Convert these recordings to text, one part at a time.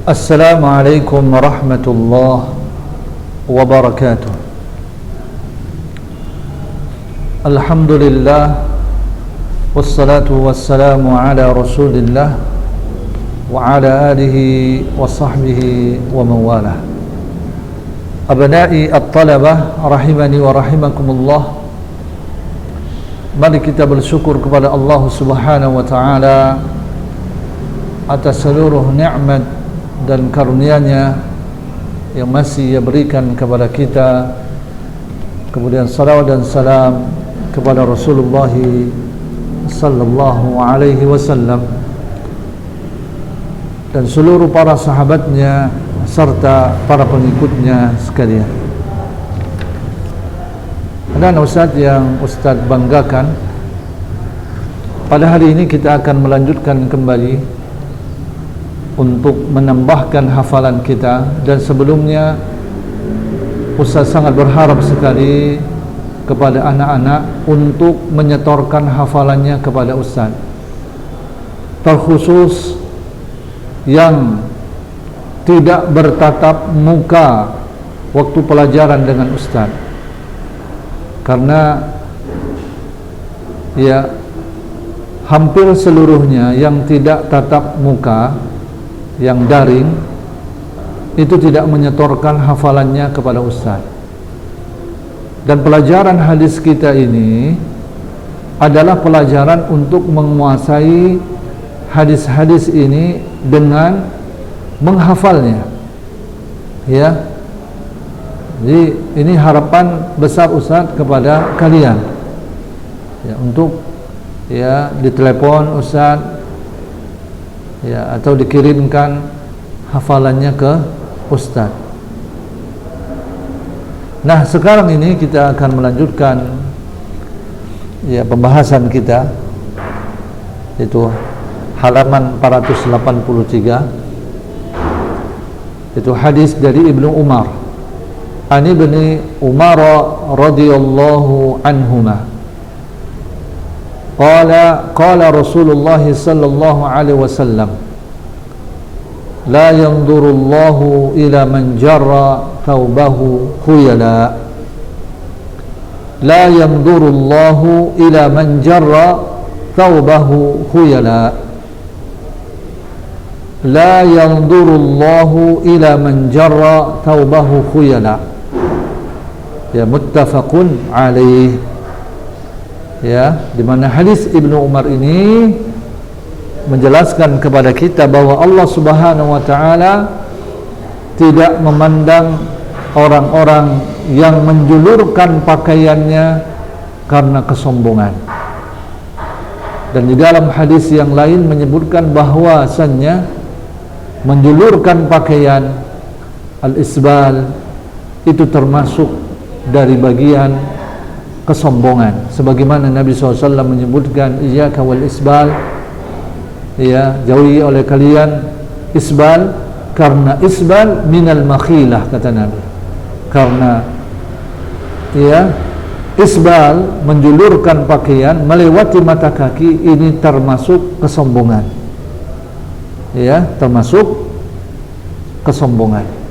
Assalamualaikum warahmatullahi wabarakatuh. Alhamdulillah, wassalatu wassalamu ala rasulillah wa ala alihi wa sahbihi wa mawalah. Abnai at-talabah rahimani wa rahimakumullah, mari kita bersyukur kepada Allah Subhanahu wa ta'ala atas seluruh nikmat dan karunia-Nya yang masih Ia berikan kepada kita. Kemudian salawat dan salam kepada Rasulullah sallallahu alaihi wasallam dan seluruh para sahabatnya serta para pengikutnya sekalian. Dan Ustaz yang Ustaz banggakan, pada hari ini kita akan melanjutkan kembali untuk menambahkan hafalan kita. Dan sebelumnya Ustaz sangat berharap sekali kepada anak-anak untuk menyetorkan hafalannya kepada Ustaz, terkhusus yang tidak bertatap muka waktu pelajaran dengan Ustaz, karena ya hampir seluruhnya yang tidak tatap muka, yang daring, itu tidak menyetorkan hafalannya kepada Ustaz. Dan pelajaran hadis kita ini adalah pelajaran untuk menguasai hadis-hadis ini dengan menghafalnya, ya. Jadi ini harapan besar Ustaz kepada kalian, ya, untuk ya ditelepon Ustaz, ya, atau dikirimkan hafalannya ke Ustaz. Nah, sekarang ini kita akan melanjutkan ya pembahasan kita, yaitu halaman 483, itu hadis dari Ibnu Umar. An Ibni Umar radhiyallahu anhuma qala Rasulullah sallallahu alaihi wasallam, la yanzurullahu ila man jarra thawbahu khuyala. La yanzurullahu ila man jarra thawbahu khuyala. La yanzurullahu ila man jarra thawbahu khuyala. Ya, muttafaqun alaih. Ya, di mana hadis Ibnu Umar ini menjelaskan kepada kita bahwa Allah Subhanahu wa ta'ala tidak memandang orang-orang yang menjulurkan pakaiannya karena kesombongan. Dan di dalam hadis yang lain menyebutkan bahwasannya menjulurkan pakaian, al-isbal, itu termasuk dari bagian kesombongan. Sebagaimana Nabi SAW menyebutkan, iyyaka wal isbal, ya, jauhi oleh kalian isbal, karena isbal minal makhilah, kata Nabi. Karena ya isbal, menjulurkan pakaian melewati mata kaki, ini termasuk kesombongan, ya, termasuk kesombongan.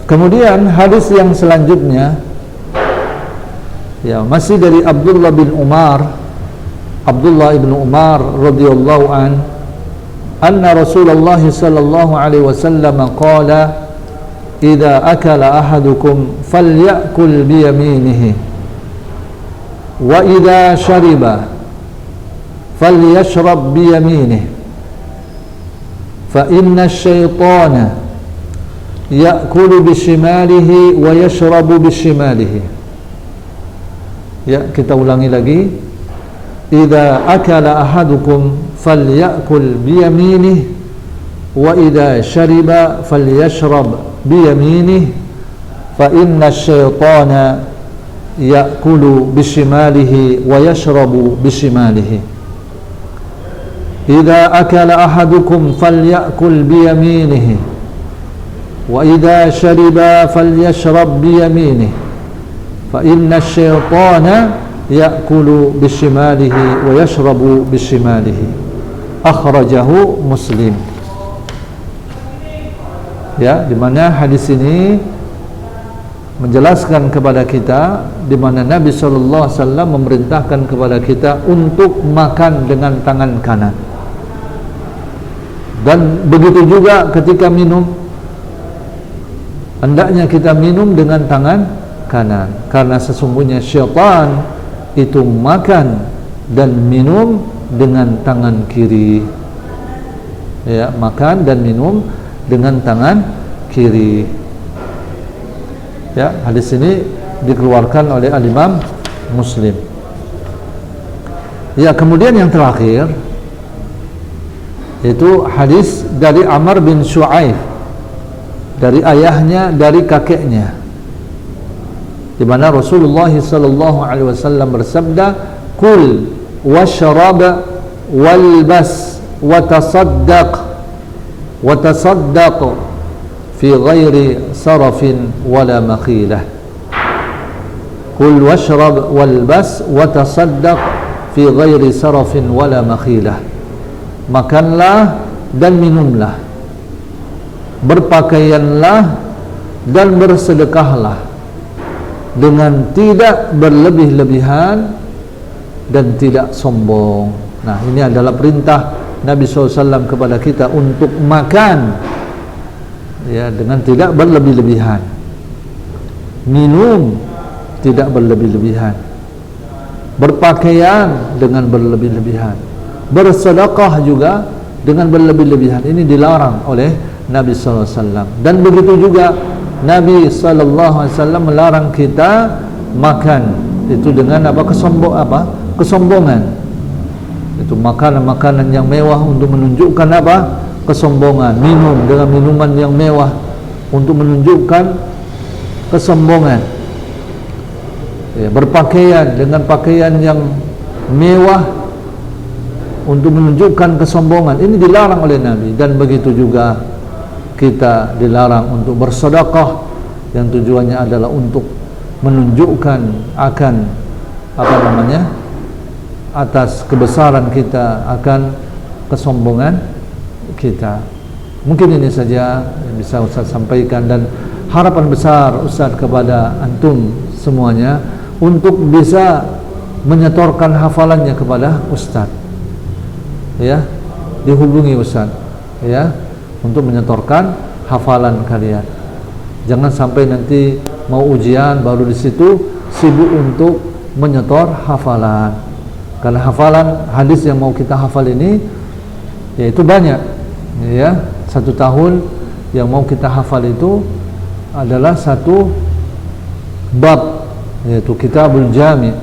Kemudian hadis yang selanjutnya, ya, masih dari Abdullah bin Umar, Abdullah bin Umar radhiyallahu an, anna Rasulullah sallallahu alaihi wasallam qala, idza akala ahadukum falyakul bi yaminihi wa idza shariba falyashrab bi yaminihi fa inna asy-syaitana ya'kulu bi shimalihi wa yashrabu bi shimalihi. Ya, kita ulangi lagi. Idza akala ahadukum falyakul bi yaminihi wa idza shariba falyashrab bi yaminihi fa inna asy-syaitana ya'kulu bi shimalihi wa yashrabu bi shimalihi. Idza akala ahadukum falyakul bi yaminihi wa idza shariba falyashrab bi yaminihi fa inna asy-syaitana ya'kulu bishimalihi wa yashrabu bishimalihi. akhrajahu Muslim. Ya, di mana hadis ini menjelaskan kepada kita di mana Nabi sallallahu alaihi wasallam memerintahkan kepada kita untuk makan dengan tangan kanan. Dan begitu juga ketika minum, hendaknya kita minum dengan tangan kanan, karena sesungguhnya syaitan itu makan dan minum dengan tangan kiri. Ya, makan dan minum dengan tangan kiri. Ya, hadis ini dikeluarkan oleh Al-Imam Muslim. Ya, kemudian yang terakhir itu hadis dari Amr bin Shu'aib, dari ayahnya, dari kakeknya, di mana Rasulullah sallallahu alaihi wasallam bersabda, "Kul washrab walbas wa tasaddaq fi ghairi sarafin wala makhilah." Kul washrab walbas wa tasaddaq fi ghairi sarafin wala makhilah. Makanlah dan minumlah, berpakaianlah dan bersedekahlah dengan tidak berlebih-lebihan dan tidak sombong. Nah, ini adalah perintah Nabi SAW kepada kita untuk makan, ya, dengan tidak berlebih-lebihan, minum tidak berlebih-lebihan, berpakaian dengan berlebih-lebihan, bersedekah juga dengan berlebih-lebihan. Ini dilarang oleh Nabi SAW. Dan begitu juga Nabi SAW melarang kita makan itu dengan kesombongan. Itu makanan-makanan yang mewah untuk menunjukkan kesombongan. Minum dengan minuman yang mewah untuk menunjukkan kesombongan. Ya, berpakaian dengan pakaian yang mewah untuk menunjukkan kesombongan. Ini dilarang oleh Nabi. Dan begitu juga kita dilarang untuk bersedekah yang tujuannya adalah untuk menunjukkan akan atas kebesaran kita, akan kesombongan kita. Mungkin ini saja yang bisa Ustaz sampaikan, dan harapan besar Ustaz kepada antum semuanya untuk bisa menyetorkan hafalannya kepada Ustaz. Ya, dihubungi Ustaz, ya, untuk menyetorkan hafalan kalian. Jangan sampai nanti mau ujian baru di situ sibuk untuk menyetor hafalan. Karena hafalan hadis yang mau kita hafal ini yaitu banyak, ya. 1 tahun yang mau kita hafal itu adalah 1 bab, yaitu Kitabul Jami',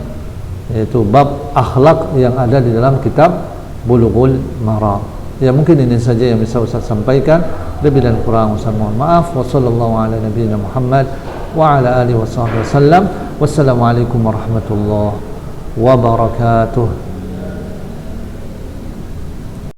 yaitu bab akhlak yang ada di dalam kitab Bulughul Maram. Ya, mungkin ini saja yang bisa Ustaz sampaikan. Lebih dan kurang Ustaz mohon maaf. Wa sallallahu ala nabiyyina Muhammad wa ala alihi wasahbihi wasallam. Wassalamualaikum warahmatullahi wabarakatuh.